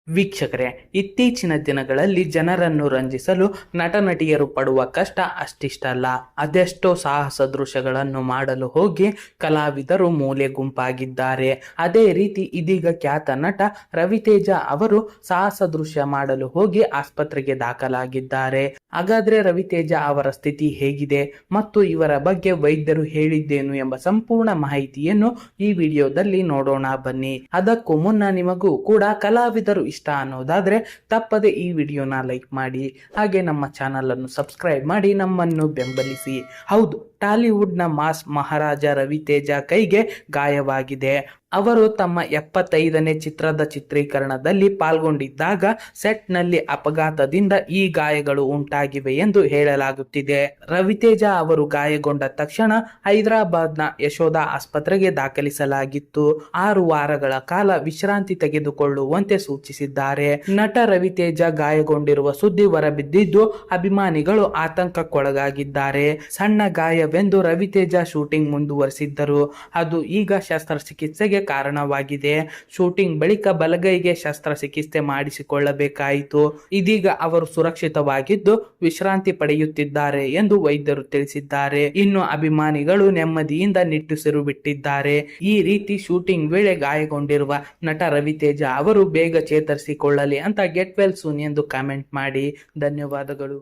ವೀಕ್ಷಕರೇ, ಇತ್ತೀಚಿನ ದಿನಗಳಲ್ಲಿ ಜನರನ್ನು ರಂಜಿಸಲು ನಟ ನಟಿಯರು ಪಡುವ ಕಷ್ಟ ಅಷ್ಟಿಷ್ಟಲ್ಲ. ಅದೆಷ್ಟೋ ಸಾಹಸ ದೃಶ್ಯಗಳನ್ನು ಮಾಡಲು ಹೋಗಿ ಕಲಾವಿದರು ಮೂಲೆ ಗುಂಪಾಗಿದ್ದಾರೆ. ಅದೇ ರೀತಿ ಇದೀಗ ಖ್ಯಾತ ನಟ ರವಿತೇಜ ಅವರು ಸಾಹಸ ದೃಶ್ಯ ಮಾಡಲು ಹೋಗಿ ಆಸ್ಪತ್ರೆಗೆ ದಾಖಲಾಗಿದ್ದಾರೆ. ಹಾಗಾದ್ರೆ ರವಿತೇಜ ಅವರ ಸ್ಥಿತಿ ಹೇಗಿದೆ ಮತ್ತು ಇವರ ಬಗ್ಗೆ ವೈದ್ಯರು ಹೇಳಿದ್ದೇನು ಎಂಬ ಸಂಪೂರ್ಣ ಮಾಹಿತಿಯನ್ನು ಈ ವಿಡಿಯೋದಲ್ಲಿ ನೋಡೋಣ ಬನ್ನಿ. ಅದಕ್ಕೂ ಮುನ್ನ ನಿಮಗೂ ಕೂಡ ಕಲಾವಿದರು ಇಷ್ಟ ಅನ್ನೋದಾದ್ರೆ ತಪ್ಪದೆ ಈ ವಿಡಿಯೋನ ಲೈಕ್ ಮಾಡಿ, ಹಾಗೆ ನಮ್ಮ ಚಾನಲ್ ಅನ್ನು ಸಬ್ಸ್ಕ್ರೈಬ್ ಮಾಡಿ ನಮ್ಮನ್ನು ಬೆಂಬಲಿಸಿ. ಹೌದು, ಟಾಲಿವುಡ್ ನ ಮಾಸ್ ಮಹಾರಾಜ ರವಿತೇಜ ಕೈಗೆ ಗಾಯವಾಗಿದೆ. ಅವರು ತಮ್ಮ 75ನೇ ಚಿತ್ರದ ಚಿತ್ರೀಕರಣದಲ್ಲಿ ಪಾಲ್ಗೊಂಡಿದ್ದಾಗ ಸೆಟ್ ನಲ್ಲಿ ಅಪಘಾತದಿಂದ ಈ ಗಾಯಗಳು ಉಂಟಾಗಿವೆ ಎಂದು ಹೇಳಲಾಗುತ್ತಿದೆ. ರವಿತೇಜ ಅವರು ಗಾಯಗೊಂಡ ತಕ್ಷಣ ಹೈದರಾಬಾದ್ನ ಯಶೋಧ ಆಸ್ಪತ್ರೆಗೆ ದಾಖಲಿಸಲಾಗಿತ್ತು. 6 ವಾರಗಳ ಕಾಲ ವಿಶ್ರಾಂತಿ ತೆಗೆದುಕೊಳ್ಳುವಂತೆ ಸೂಚಿಸಿದ್ದಾರೆ. ನಟ ರವಿತೇಜ ಗಾಯಗೊಂಡಿರುವ ಸುದ್ದಿ ಹೊರಬಿದ್ದಿದ್ದು ಅಭಿಮಾನಿಗಳು ಆತಂಕಕ್ಕೊಳಗಾಗಿದ್ದಾರೆ. ಸಣ್ಣ ಗಾಯವೆಂದು ರವಿತೇಜ ಶೂಟಿಂಗ್ ಮುಂದುವರೆಸಿದ್ದರು. ಅದು ಈಗ ಶಸ್ತ್ರಚಿಕಿತ್ಸೆಗೆ ಕಾರಣವಾಗಿದೆ. ಶೂಟಿಂಗ್ ಬಳಿಕ ಬಲಗೈಗೆ ಶಸ್ತ್ರಚಿಕಿತ್ಸೆ ಮಾಡಿಸಿಕೊಳ್ಳಬೇಕಾಯಿತು. ಇದೀಗ ಅವರು ಸುರಕ್ಷಿತವಾಗಿದ್ದು ವಿಶ್ರಾಂತಿ ಪಡೆಯುತ್ತಿದ್ದಾರೆ ಎಂದು ವೈದ್ಯರು ತಿಳಿಸಿದ್ದಾರೆ. ಇನ್ನು ಅಭಿಮಾನಿಗಳು ನೆಮ್ಮದಿಯಿಂದ ನಿಟ್ಟುಸಿರು ಬಿಟ್ಟಿದ್ದಾರೆ. ಈ ರೀತಿ ಶೂಟಿಂಗ್ ವೇಳೆ ಗಾಯಗೊಂಡಿರುವ ನಟ ರವಿತೇಜ ಅವರು ಬೇಗ ಚೇತರಿಸಿಕೊಳ್ಳಲಿ ಅಂತ ಗೆಟ್ ವೆಲ್ ಸೂನ್ ಎಂದು ಕಾಮೆಂಟ್ ಮಾಡಿ. ಧನ್ಯವಾದಗಳು.